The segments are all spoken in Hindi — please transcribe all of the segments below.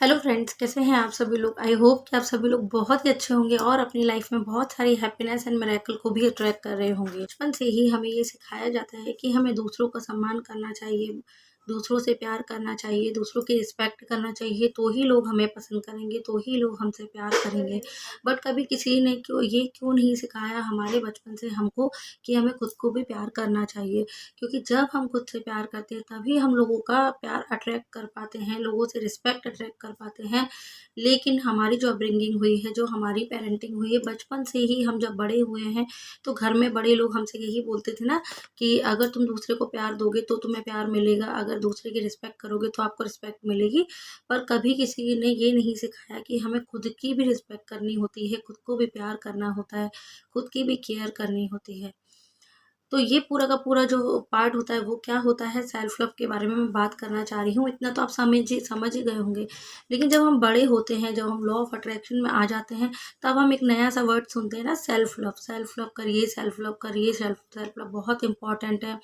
हेलो फ्रेंड्स, कैसे हैं आप सभी लोग। आई होप कि आप सभी लोग बहुत ही अच्छे होंगे और अपनी लाइफ में बहुत सारी हैप्पीनेस एंड मिरेकल को भी अट्रैक्ट कर रहे होंगे। बचपन से ही हमें ये सिखाया जाता है कि हमें दूसरों का सम्मान करना चाहिए, दूसरों से प्यार करना चाहिए, दूसरों की रिस्पेक्ट करना चाहिए, तो ही लोग हमें पसंद करेंगे, तो ही लोग हमसे प्यार करेंगे। बट कभी किसी ने क्यों नहीं सिखाया हमारे बचपन से हमको कि हमें खुद को भी प्यार करना चाहिए। क्योंकि जब हम खुद से प्यार करते हैं तभी हम लोगों का प्यार अट्रैक्ट कर पाते हैं, लोगों से रिस्पेक्ट अट्रैक्ट कर पाते हैं। लेकिन हमारी जो अपब्रिंगिंग हुई है, जो हमारी पेरेंटिंग हुई है, बचपन से ही हम जब बड़े हुए हैं तो घर में बड़े लोग हमसे यही बोलते थे ना कि अगर तुम दूसरे को प्यार दोगे तो तुम्हें प्यार मिलेगा, अगर दूसरे की रिस्पेक्ट करोगे तो आपको रिस्पेक्ट मिलेगी। पर कभी किसी ने ये नहीं सिखाया कि हमें खुद की भी रिस्पेक्ट करनी होती है, खुद को भी प्यार करना होता है, खुद की भी केयर करनी होती है। तो ये पूरा का पूरा जो पार्ट होता है वो क्या होता है, सेल्फ लव के बारे में मैं बात करना चाह रही हूँ। इतना तो आप समझ ही गए होंगे। लेकिन जब हम बड़े होते हैं, जब हम लॉ ऑफ अट्रैक्शन में आ जाते हैं, तब हम एक नया सा वर्ड सुनते हैं ना, सेल्फ लव। सेल्फ लव करिए, सेल्फ लव करिए, सेल्फ सेल्फ लव बहुत इंपॉर्टेंट है।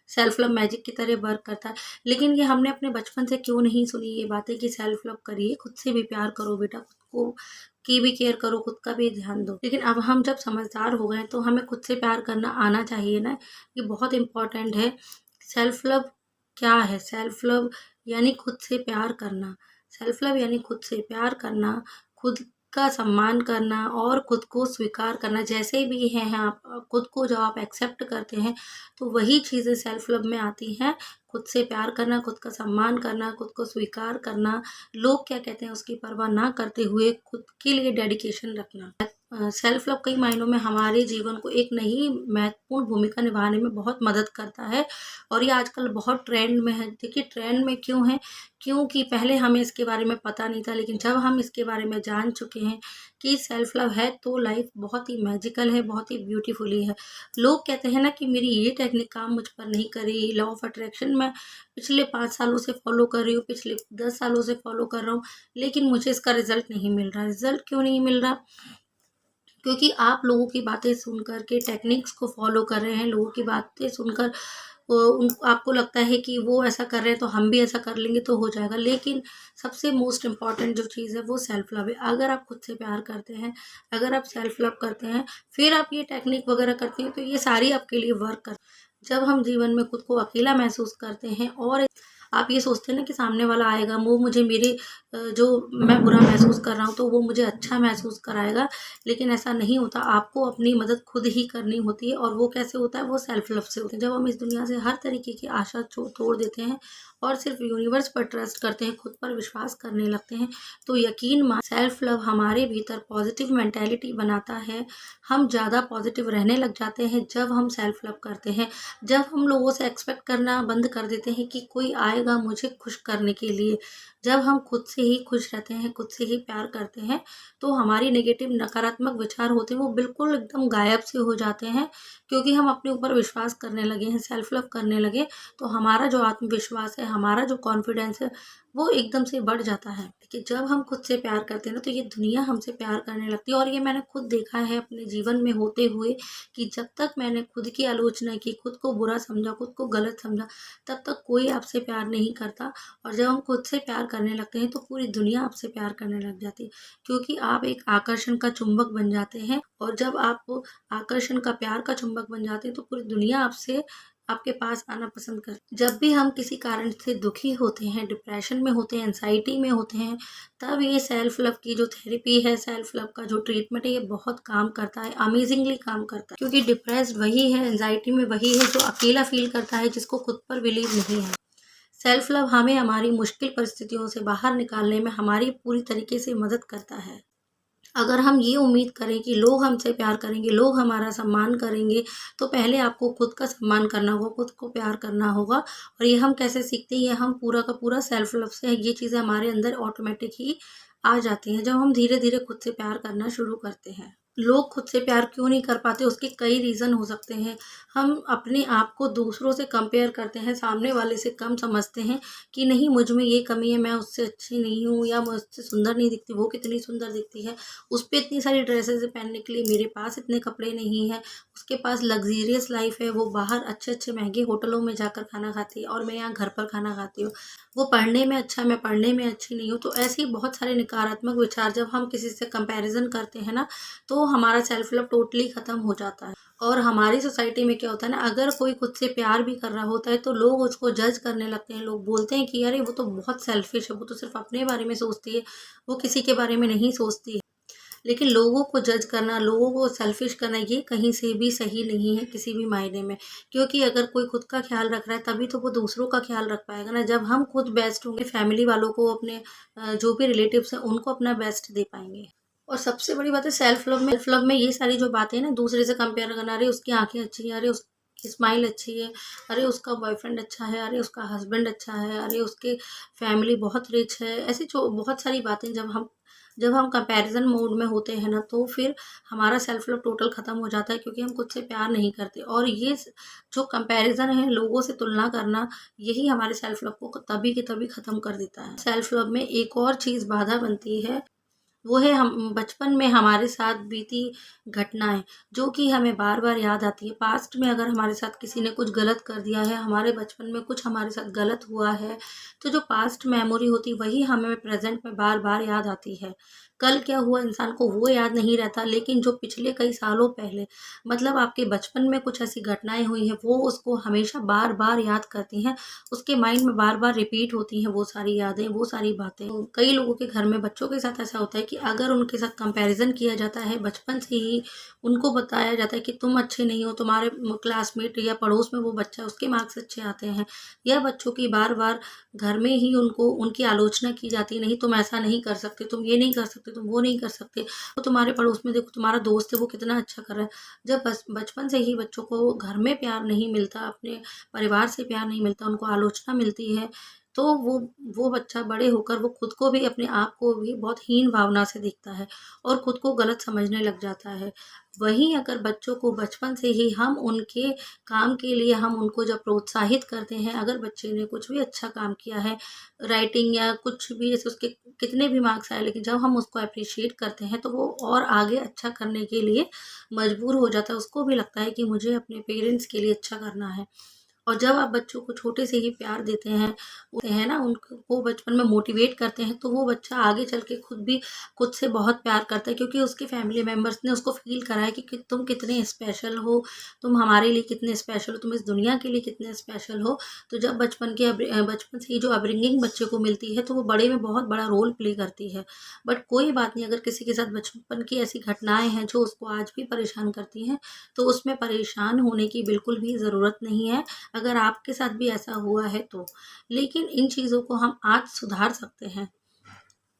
सेल्फ लव मैजिक की तरह वर्क करता है। लेकिन ये हमने अपने बचपन से क्यों नहीं सुनी ये बातें कि सेल्फ लव करिए, खुद से भी प्यार करो बेटा, खुद को की भी केयर करो, खुद का भी ध्यान दो। लेकिन अब हम जब समझदार हो गए तो हमें खुद से प्यार करना आना चाहिए ना। ये बहुत इम्पोर्टेंट है। सेल्फ लव क्या है? सेल्फ लव यानी खुद से प्यार करना। सेल्फ लव यानी खुद से प्यार करना, खुद का सम्मान करना और खुद को स्वीकार करना। जैसे भी हैं आप, खुद को जब आप एक्सेप्ट करते हैं तो वही चीज़ें सेल्फ लव में आती हैं। खुद से प्यार करना, खुद का सम्मान करना, खुद को स्वीकार करना, लोग क्या कहते हैं उसकी परवाह ना करते हुए खुद के लिए डेडिकेशन रखना। सेल्फ लव कई मायनों में हमारे जीवन को एक नई महत्वपूर्ण भूमिका निभाने में बहुत मदद करता है। और ये आजकल बहुत ट्रेंड में है। देखिए ट्रेंड में क्यों है? क्योंकि पहले हमें इसके बारे में पता नहीं था, लेकिन जब हम इसके बारे में जान चुके हैं कि सेल्फ लव है तो लाइफ बहुत ही मैजिकल है, बहुत ही ब्यूटीफुली है। लोग कहते हैं ना कि मेरी ये टेक्निक काम मुझ पर नहीं करी, लॉ ऑफ अट्रैक्शन मैं पिछले 5 सालों से फॉलो कर रही हूँ, पिछले 10 सालों से फॉलो कर रहा हूँ, लेकिन मुझे इसका रिजल्ट नहीं मिल रहा। रिजल्ट क्यों नहीं मिल रहा? क्योंकि आप लोगों की बातें सुन कर के टेक्निक्स को फॉलो कर रहे हैं, लोगों की बातें सुनकर आपको लगता है कि वो ऐसा कर रहे हैं तो हम भी ऐसा कर लेंगे तो हो जाएगा। लेकिन सबसे मोस्ट इम्पॉर्टेंट जो चीज़ है वो सेल्फ लव है। अगर आप खुद से प्यार करते हैं, अगर आप सेल्फ लव करते हैं, फिर आप ये टेक्निक वगैरह करते हैं तो ये सारी आपके लिए वर्क कर। जब हम जीवन में खुद को अकेला महसूस करते हैं और आप ये सोचते हैं ना कि सामने वाला आएगा, वो मुझे मेरे जो मैं बुरा महसूस कर रहा हूँ तो वो मुझे अच्छा महसूस कराएगा, लेकिन ऐसा नहीं होता। आपको अपनी मदद खुद ही करनी होती है। और वो कैसे होता है? वो सेल्फ लव से होता है। जब हम इस दुनिया से हर तरीके की आशा तोड़ देते हैं और सिर्फ यूनिवर्स पर ट्रस्ट करते हैं, खुद पर विश्वास करने लगते हैं, तो यकीन मान सेल्फ लव हमारे भीतर पॉजिटिव मेंटेलिटी बनाता है। हम ज़्यादा पॉजिटिव रहने लग जाते हैं जब हम सेल्फ लव करते हैं। जब हम लोगों से एक्सपेक्ट करना बंद कर देते हैं कि कोई आएगा मुझे खुश करने के लिए, जब हम खुद से ही खुश रहते हैं, खुद से ही प्यार करते हैं, तो हमारी नेगेटिव नकारात्मक विचार होते हैं वो बिल्कुल एकदम गायब से हो जाते हैं। क्योंकि हम अपने ऊपर विश्वास करने लगे हैं, सेल्फ लव करने लगे, तो हमारा जो आत्मविश्वास है, हमारा जो कॉन्फिडेंस है, वो एकदम से बढ़ जाता है। देखिए जब हम खुद से प्यार करते हैं ना तो ये दुनिया हमसे प्यार करने लगती है। और ये मैंने खुद देखा है अपने जीवन में होते हुए कि जब तक मैंने खुद की आलोचना की, खुद को बुरा समझा, खुद को गलत समझा, तब तक कोई आपसे प्यार नहीं करता। और जब हम खुद से प्यार करने लगते हैं तो पूरी दुनिया आपसे प्यार करने लग जाती है। क्योंकि आप एक आकर्षण का चुंबक बन जाते हैं। और जब आप आकर्षण का, प्यार का चुंबक बन जाते हैं तो पूरी दुनिया आपसे आपके पास आना पसंद करती है। जब भी हम किसी कारण से दुखी होते हैं, डिप्रेशन में होते हैं, एंजाइटी में होते हैं, तब ये सेल्फ लव की जो थेरेपी है, सेल्फ लव का जो ट्रीटमेंट है, ये बहुत काम करता है, अमेजिंगली काम करता है। क्योंकि डिप्रेस्ड वही है, एंजाइटी में वही है जो अकेला फील करता है, जिसको खुद पर बिलीव नहीं है। सेल्फ लव हमें हमारी मुश्किल परिस्थितियों से बाहर निकालने में हमारी पूरी तरीके से मदद करता है। अगर हम ये उम्मीद करें कि लोग हमसे प्यार करेंगे, लोग हमारा सम्मान करेंगे, तो पहले आपको खुद का सम्मान करना होगा, खुद को प्यार करना होगा। और ये हम कैसे सीखते हैं? ये हम पूरा का पूरा सेल्फ लव से, ये चीज़ें हमारे अंदर ऑटोमेटिक ही आ जाती हैं जब हम धीरे धीरे खुद से प्यार करना शुरू करते हैं। लोग खुद से प्यार क्यों नहीं कर पाते? उसके कई रीज़न हो सकते हैं। हम अपने आप को दूसरों से कंपेयर करते हैं, सामने वाले से कम समझते हैं कि नहीं मुझ में ये कमी है, मैं उससे अच्छी नहीं हूँ, या मैं उससे सुंदर नहीं दिखती, वो कितनी सुंदर दिखती है, उस पे इतनी सारी ड्रेसेस पहनने के लिए मेरे पास इतने कपड़े नहीं हैं, उसके पास लग्ज़रियस लाइफ़ है, वो बाहर अच्छे-अच्छे महँगे होटलों में जाकर खाना खाती है और मैं यहाँ घर पर खाना खाती हूँ। वो पढ़ने में अच्छा, मैं पढ़ने में अच्छी नहीं हूँ। तो ऐसे ही बहुत सारे नकारात्मक विचार जब हम किसी से कंपैरिज़न करते हैं ना, तो हमारा सेल्फ लव टोटली ख़त्म हो जाता है। और हमारी सोसाइटी में क्या होता है ना, अगर कोई खुद से प्यार भी कर रहा होता है तो लोग उसको जज करने लगते हैं। लोग बोलते हैं कि अरे वो तो बहुत सेल्फिश है, वो तो सिर्फ़ अपने बारे में सोचती है, वो किसी के बारे में नहीं सोचती है। लेकिन लोगों को जज करना, लोगों को सेल्फिश करना, ये कहीं से भी सही नहीं है किसी भी मायने में। क्योंकि अगर कोई खुद का ख़्याल रख रहा है तभी तो वो दूसरों का ख़्याल रख पाएगा ना। जब हम खुद बेस्ट होंगे, फैमिली वालों को अपने जो भी रिलेटिव्स हैं उनको अपना बेस्ट दे पाएँगे। और सबसे बड़ी बात है सेल्फ लव में ये सारी जो बातें हैं ना, दूसरे से कंपेयर करना, अरे उसकी आँखें अच्छी हैं, अरे उसकी स्माइल अच्छी है, अरे उसका बॉयफ्रेंड अच्छा है, अरे उसका हस्बैंड अच्छा है, अरे उसके फैमिली बहुत रिच है। ऐसी जो बहुत सारी बातें जब हम कंपैरिज़न मोड में होते हैं ना, तो फिर हमारा सेल्फ लव टोटल ख़त्म हो जाता है, क्योंकि हम खुद से प्यार नहीं करते। और ये जो कंपैरिज़न है, लोगों से तुलना करना, यही हमारे सेल्फ लव को तभी के तभी ख़त्म कर देता है। सेल्फ लव में एक और चीज़ बाधा बनती है, वो है हम बचपन में हमारे साथ बीती घटनाएँ, जो कि हमें बार-बार याद आती है। पास्ट में अगर हमारे साथ किसी ने कुछ गलत कर दिया है, हमारे बचपन में कुछ हमारे साथ गलत हुआ है, तो जो पास्ट मेमोरी होती है वही हमें प्रेज़ेंट में बार-बार याद आती है। कल क्या हुआ इंसान को वो याद नहीं रहता, लेकिन जो पिछले कई सालों पहले, मतलब आपके बचपन में कुछ ऐसी घटनाएँ हुई हैं, वो उसको हमेशा बार-बार याद करती हैं। उसके माइंड में बार-बार रिपीट होती हैं वो सारी यादें, वो सारी बातें। कई लोगों के घर में बच्चों के साथ ऐसा होता है कि अगर उनके साथ कंपैरिज़न किया जाता है, बचपन से ही उनको बताया जाता है कि तुम अच्छे नहीं हो, तुम्हारे क्लासमेट या पड़ोस में वो बच्चा है उसके मार्क्स अच्छे आते हैं, या बच्चों की बार-बार घर में ही उनको उनकी आलोचना की जाती है, नहीं तुम ऐसा नहीं कर सकते, तुम ये नहीं कर सकते, तुम वो नहीं कर सकते। तो तुम्हारे पड़ोस में देखो तुम्हारा दोस्त है वो कितना अच्छा कर रहा है। जब बचपन से ही बच्चों को घर में प्यार नहीं मिलता, अपने परिवार से प्यार नहीं मिलता, उनको आलोचना मिलती है, तो वो बच्चा बड़े होकर वो खुद को भी, अपने आप को भी बहुत हीन भावना से देखता है और खुद को गलत समझने लग जाता है। वहीं अगर बच्चों को बचपन से ही हम उनके काम के लिए हम उनको जब प्रोत्साहित करते हैं, अगर बच्चे ने कुछ भी अच्छा काम किया है, राइटिंग या कुछ भी, जैसे उसके कितने भी मार्क्स आए, लेकिन जब हम उसको एप्रिशिएट करते हैं तो वो और आगे अच्छा करने के लिए मजबूर हो जाता है। उसको भी लगता है कि मुझे अपने पेरेंट्स के लिए अच्छा करना है। और जब आप बच्चों को छोटे से ही प्यार देते हैं, है ना, उनको बचपन में मोटिवेट करते हैं, तो वो बच्चा आगे चल के खुद से बहुत प्यार करता है, क्योंकि उसके फैमिली मेंबर्स ने उसको फ़ील कराया कि तुम कितने स्पेशल हो, तुम हमारे लिए कितने स्पेशल हो, तुम इस दुनिया के लिए कितने स्पेशल हो। तो जब बचपन से ही जो अपब्रिंगिंग बच्चे को मिलती है, तो वो बड़े में बहुत बड़ा रोल प्ले करती है। बट कोई बात नहीं, अगर किसी के साथ बचपन की ऐसी घटनाएँ हैं जो उसको आज भी परेशान करती हैं, तो उसमें परेशान होने की बिल्कुल भी ज़रूरत नहीं है। अगर आपके साथ भी ऐसा हुआ है तो। लेकिन इन चीज़ों को हम आज सुधार सकते हैं।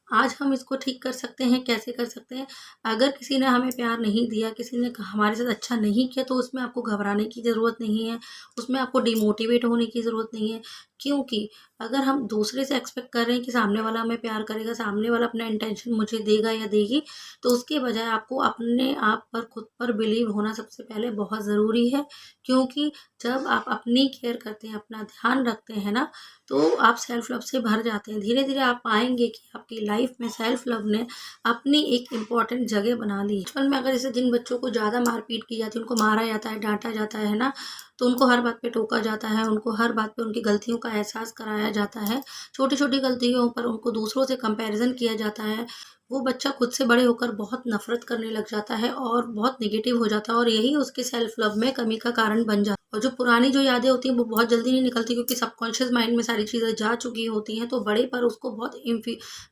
आज हम इसको ठीक कर सकते हैं, कैसे कर सकते हैं? अगर किसी ने हमें प्यार नहीं दिया, किसी ने हमारे साथ अच्छा नहीं किया, तो उसमें आपको घबराने की ज़रूरत नहीं है, उसमें आपको डिमोटिवेट होने की ज़रूरत नहीं है। क्योंकि अगर हम दूसरे से एक्सपेक्ट कर रहे हैं कि सामने वाला हमें प्यार करेगा, सामने वाला अपना इंटेंशन मुझे देगा या देगी, तो उसके बजाय आपको अपने आप पर, खुद पर बिलीव होना सबसे पहले बहुत ज़रूरी है। क्योंकि जब आप अपनी केयर करते हैं, अपना ध्यान रखते हैं ना, तो आप सेल्फ लव से भर जाते हैं। धीरे-धीरे आप पाएँगे कि आपकी लाइफ में सेल्फ लव ने अपनी एक इम्पॉर्टेंट जगह बना ली है। बचपन में अगर जैसे जिन बच्चों को ज़्यादा मार-पीट की जाती है, उनको मारा जाता है, डाँटा जाता है ना, तो उनको हर बात पे टोका जाता है, उनको हर बात पे उनकी गलतियों का एहसास कराया जाता है। छोटी-छोटी गलतियों पर उनको दूसरों से कंपैरिज़न किया जाता है। वो बच्चा खुद से बड़े होकर बहुत नफ़रत करने लग जाता है और बहुत नेगेटिव हो जाता है, और यही उसके सेल्फ लव में कमी का कारण बन जाता है। और जो पुरानी जो यादें होती हैं वो बहुत जल्दी नहीं निकलती, क्योंकि सबकॉन्शियस माइंड में सारी चीज़ें जा चुकी होती हैं, तो बड़े पर उसको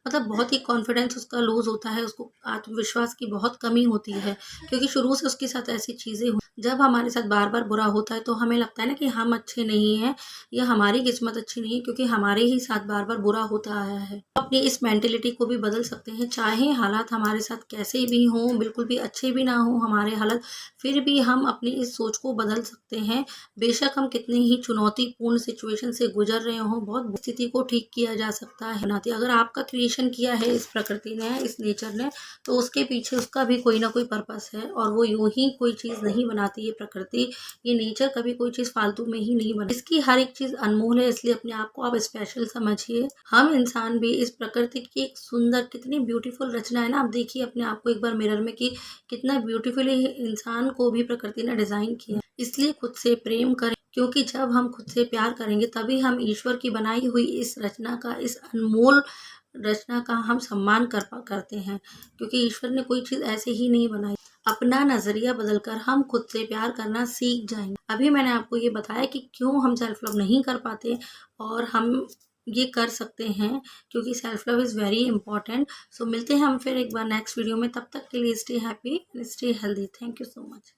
मतलब बहुत ही कॉन्फिडेंस उसका लूज़ होता है, उसको आत्मविश्वास की बहुत कमी होती है, क्योंकि शुरू से उसके साथ ऐसी चीज़ें हुई। जब हमारे साथ बार-बार बुरा होता है तो हमें लगता है ना कि हम अच्छे नहीं हैं या हमारी किस्मत अच्छी नहीं है, क्योंकि हमारे ही साथ बार-बार बुरा होता आया है। अपनी इस मेंटालिटी को भी बदल सकते हैं, चाहे हालात हमारे साथ कैसे भी हों, बिल्कुल भी अच्छे भी ना हों हमारे हालात, फिर भी हम अपनी इस सोच को बदल सकते हैं। बेशक हम कितनी ही चुनौतीपूर्ण सिचुएशन से गुजर रहे हों, बहुत स्थिति को ठीक किया जा सकता है। बनाती अगर आपका क्रिएशन किया है इस प्रकृति ने, इस नेचर ने, तो उसके पीछे उसका भी कोई ना कोई पर्पस है, और वो यूं ही कोई चीज़ नहीं बना बनाती है प्रकृति, ये नेचर कभी कोई चीज़ फालतू में ही नहीं बनाती। इसकी हर एक चीज़ अनमोल है, इसलिए अपने आप को आप स्पेशल समझिए। हम इंसान भी इस प्रकृति की एक सुंदर कितनी ब्यूटीफुल रचना है ना। आप देखिए अपने आप को एक बार मिरर में कि कितना ब्यूटीफुली इंसान को भी प्रकृति ने डिज़ाइन किया। इसलिए खुद से प्रेम करें, क्योंकि जब हम खुद से प्यार करेंगे तभी हम ईश्वर की बनाई हुई इस रचना का, इस अनमोल रचना का हम सम्मान करते हैं, क्योंकि ईश्वर ने कोई चीज़ ऐसे ही नहीं बनाई। अपना नज़रिया बदलकर हम खुद से प्यार करना सीख जाएंगे। अभी मैंने आपको ये बताया कि क्यों हम सेल्फ लव नहीं कर पाते और हम ये कर सकते हैं, क्योंकि self love is very important. So मिलते हैं हम फिर एक बार नेक्स्ट वीडियो में, तब तक के लिए stay happy, stay healthy. Thank you so much.